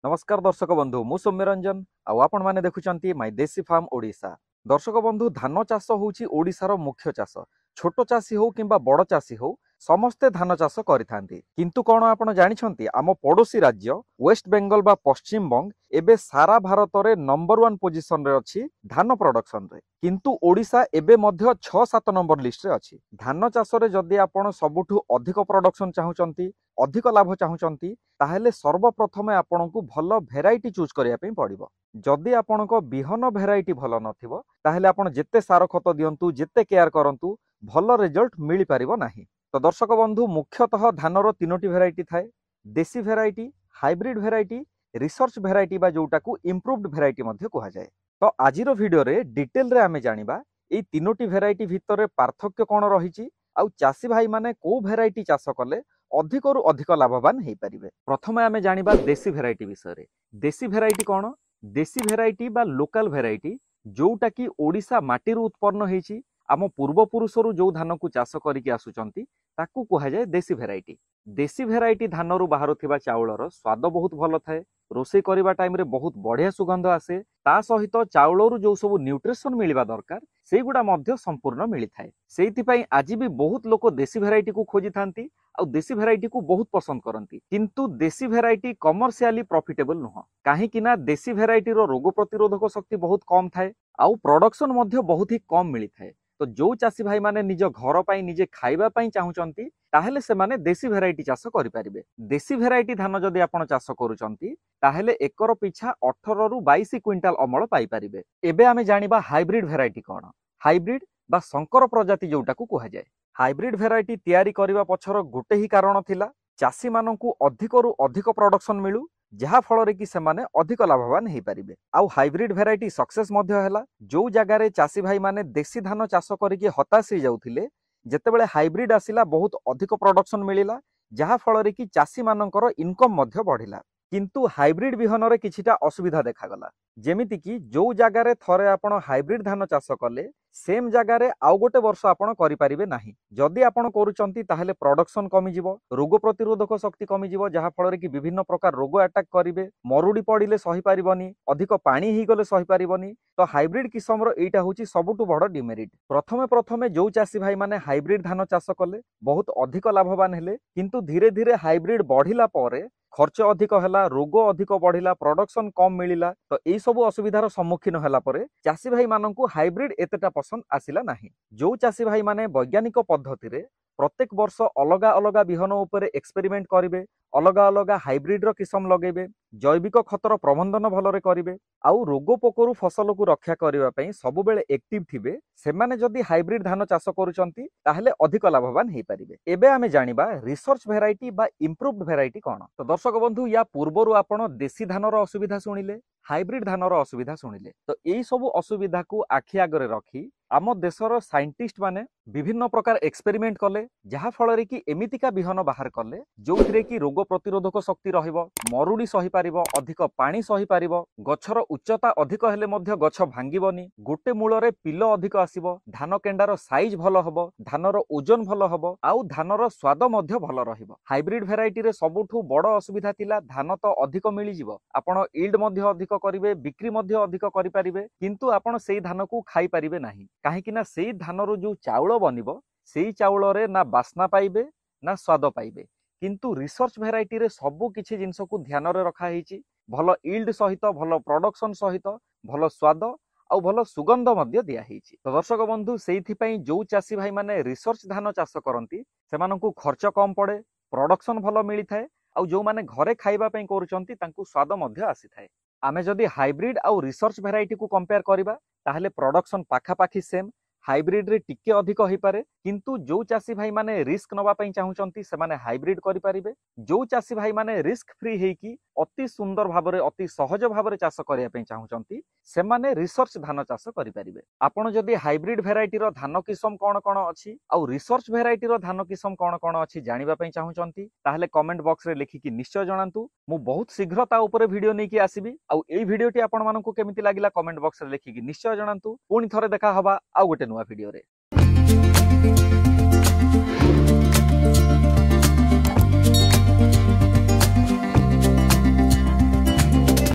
नमस्कार दर्शक बंधु मु सौम्य रंजन आपण मैंने देखुंत माय देसी फार्म ओडिशा। दर्शक बंधु धान चाष होउची ओडिशार मुख्य चाष। छोट चाषी हो किंबा बड़ चाषी हो समस्ते धान चाष करिथांती। किंतु कोन आपण जानिछंती आम पड़ोसी राज्य वेस्ट बेंगल बा पश्चिम बंग एबे सारा भारत रे नंबर 1 पोजीशन रे अछि धान प्रोडक्शन रे। किंतु ओडिशा एबे मध्य 6-7 नंबर लिस्ट रे अछि। धान चाष रे जदि आपण सबुठु अधिक प्रोडक्शन चाहुचंती अधिक लाभ चाहुचंती ताहेले सर्वप्रथमे आपनकु भल भेराइटी चूज करिया पे पड़िबो। जदि आपनक बिहन भेराइटी भल नथिबो ताहेले आपण जेते सार खत दियंतु जेते केयर करंतु भल रिजल्ट मिली पारिबो नाही। तो दर्शक बंधु मुख्यतः धानर 3टी भेराइटी थाए। देसी variety, hybrid variety, research variety बा जोटाकू इंप्रूव्ड भेराइटी मध्ये कहा जाए। तो आजिर वीडियो रे डिटेल रे आमे जानिबा एई 3टी भेराइटी भितरे पार्थक्य कोन रहिछि आउ चासी भाई माने को भेराइटी चाष कले अधिकरु अधिक लाभवान हेई परिबे। प्रथमे आमे जानिबा देसी भेराइटी विषय रे। देसी भेराइटी कोन? देसी भेराइटी बा लोकल भेराइटी जोटा की ओडिशा माटी रु उत्पन्न हेछि। आम पूर्वपुरुषरु जो धान को चाष करिके आसुचंती ताकू कहा जाए देसी भेराइटी। देसी भेराइटी धानरु बाहरुथिबा चाउलर स्वाद बहुत भल थाए। रोषे करिबा टाइम रे बहुत बढ़िया सुगंध आसे। ता सहित चाउलरु जो सब न्यूट्रिशन मिलिबा दरकार सेगुडा मध्य संपूर्ण मिली थाए। सेइथि पई आज भी बहुत लोक देसी भेराइटी को खोजी थांती आ देसी भेराइटी को बहुत पसंद करती। किंतु देसी भेराइटी कमर्शियली प्रॉफिटेबल नुह। काहे कि ना देसी भेराइटी रो रोग प्रतिरोधक शक्ति बहुत कम थाए आउ प्रोडक्शन मध्य बहुत ही कम मिली थाए। तो जो चासी भाई माने निज घर पाई निजे खाइबा पाई चाहुचंती ताहेले से माने देसी भेराइटी चाष करि परिबे। देसी भेराइटी धान जदि आपण चाष करूचंती ताहेले एकर पिछा 18 रु 22 क्विंटाल अमल पाई परिबे। एबे आमे जानिबा हाइब्रिड भेराइटी कोन? हाइब्रिड बा संकर प्रजाति जोटाकू कहा जाए। हाइब्रिड भेराइटी तैयारी करिबा पछर गोटे ही कारण थिला चासी माननकू अधिकरु अधिक प्रोडक्शन मिलू जहा फल रे कि सेमाने अधिक लाभवान हेई परिबे। आउ हाइब्रिड भेराइटी सक्सेस मध्य हैला। जो जगह रे चासी भाई माने देसी धान चाष करिके हताश हो जाउथिले जेतेबेले हाइब्रिड आसिला बहुत अधिक प्रोडक्शन मिलिला जहा फल रे कि चासी मानकर इनकम मध्य बढ़िला। किंतु हाइब्रिड बिहन रे किछिटा असुविधा देखा जेमिति कि जो जगह रे थरे आपण हाइब्रिड धान चाष कले सेम जगह रे आउ गोटे वर्ष आपण करि परिबे नाही। जदि आपण करूचंती ताहेले प्रोडक्शन कमी जिवो, रोग प्रतिरोधक शक्ति कमी जिवो जहा फल रे कि विभिन्न प्रकार रोग अटैक करिवे, मरुडी पड़िले सही पारिबनी, अधिक पानी ही गले सही पारिबनी। तो हाइब्रिड किसम रो एटा होची सबुटु बड़ डिमेरिट। प्रथमे जो चासी भाई माने हाइब्रिड धान चाष कले बहुत अधिक लाभवान हेले। किंतु धीरे धीरे हाइब्रिड बढ़िला परे खर्च अधिक हैला, रोग अधिक बढ़िला, प्रोडक्शन कम मिलिला। तो एई सब असुविधार सम्मुखीन हैला परे चासी भाई माननकू हाइब्रिड एतेटा पसंद आसिला नाही। जो चासी भाई माने वैज्ञानिक पद्धति रे प्रत्येक वर्ष अलगा अलगा बिहन उपरे एक्सपेरिमेंट करिवे, अलगा अलगा हाइब्रिड रो किसम लगेबे, जैविक खतर प्रबंधन भलरे करिवे आउ रोग पोकरु फसल को रक्षा करिवा पई सब बेले एक्टिव थिबे सेमाने जदि हाइब्रिड धान चाष करूचंती ताहेले अधिक लाभवान हेई परिबे। एबे आमे जानिबा रिसर्च भेराइटी बा इंप्रूव्ड भेराइटी कोन? तो दर्शक बंधु या पूर्वरु आपण देसी धानर असुविधा सुनिले, हाइब्रिड धानर असुविधा सुनिले। तो एई सब असुविधा को आखि आगरे रखी आम देशर साइंटिस्ट माने विभिन्न प्रकार एक्सपेरिमेंट कले जहा फल रे कि एमितिका बिहन बाहर कले जोथिरे कि रोग प्रतिरोधक शक्ति रहिबो, मरुडी सही पारिबो, अधिक पानी सही पारिबो, गछर उच्चता अधिक हेले मध्य गछ भांगिबनी, गोटे मूल रे पिलो अधिक आसीबो, धान केंडार साइज भल हबो, धानर ओजन भल हबो आउ धानर स्वाद मध्य भल रहिबो। हाइब्रिड भेराइटी रे सबुठु बड़ असुविधा थिला धान तो अधिक मिली जिवो, आपण यील्ड मध्य अधिक करिवे, बिक्री मध्य अधिक करि पारिबे, किंतु आपण सेई धान को खाई पारिबे नाही। काहे कि ना सेई धानरु जो चाउल बनिबो सेई चाउल रे ना बास्ना पाइबे ना स्वाद पाइबे। किंतु रिसर्च भेराइटी रे सबु किछि जिंस को ध्यान रे रखा हेछि। भल यील्ड सहित, भल प्रोडक्शन सहित, भल स्वाद आउ भल सुगंध मध्य दिया हेछि। तो दर्शक बंधु सेइथि पई जो चासी भाई माने रिसर्च धान चाष करंती सेमानंकु खर्च कम पड़े, प्रोडक्शन भल मिली थाए आउ जो माने घरे खाइबा पई करूचंती तांकु स्वाद मध्य आसी थाए। आमे जदि हाइब्रिड आउ रिसर्च भेराइटी को कंपेयर करिबा ताहेले प्रोडक्शन पाखा पाखी सेम, हाइब्रिड रे टिके अधिक होई पारे। किंतु जो चासी भाई माने रिस्क नबा पई चाहुचंती सेमाने हाइब्रिड करि पारिबे। जो चासी भाई माने रिस्क फ्री हेकी अति सुंदर भाबरे अति सहज भाबरे चाष करिया पई चाहुचंती सेमाने रिसर्च धान चाष करि पारिबे। आपण जदि हाइब्रिड भेराइटी रो धान किसम कोन कोन अछि आउ रिसर्च भेराइटी रो धान किसम कोन कोन अछि जानिबा पई चाहुचंती ताहेले कमेंट बॉक्स रे लिखि कि निश्चय जणांतु। मु बहुत शीघ्र ता ऊपर वीडियो नै कि आसीबी आउ एई वीडियोटी आपण माननकु केमिति लागिला कमेंट बॉक्स रे लिखि कि निश्चय जणांतु। पुणी थरे देखा हबा आउ गोटे नुवा वीडियो रे।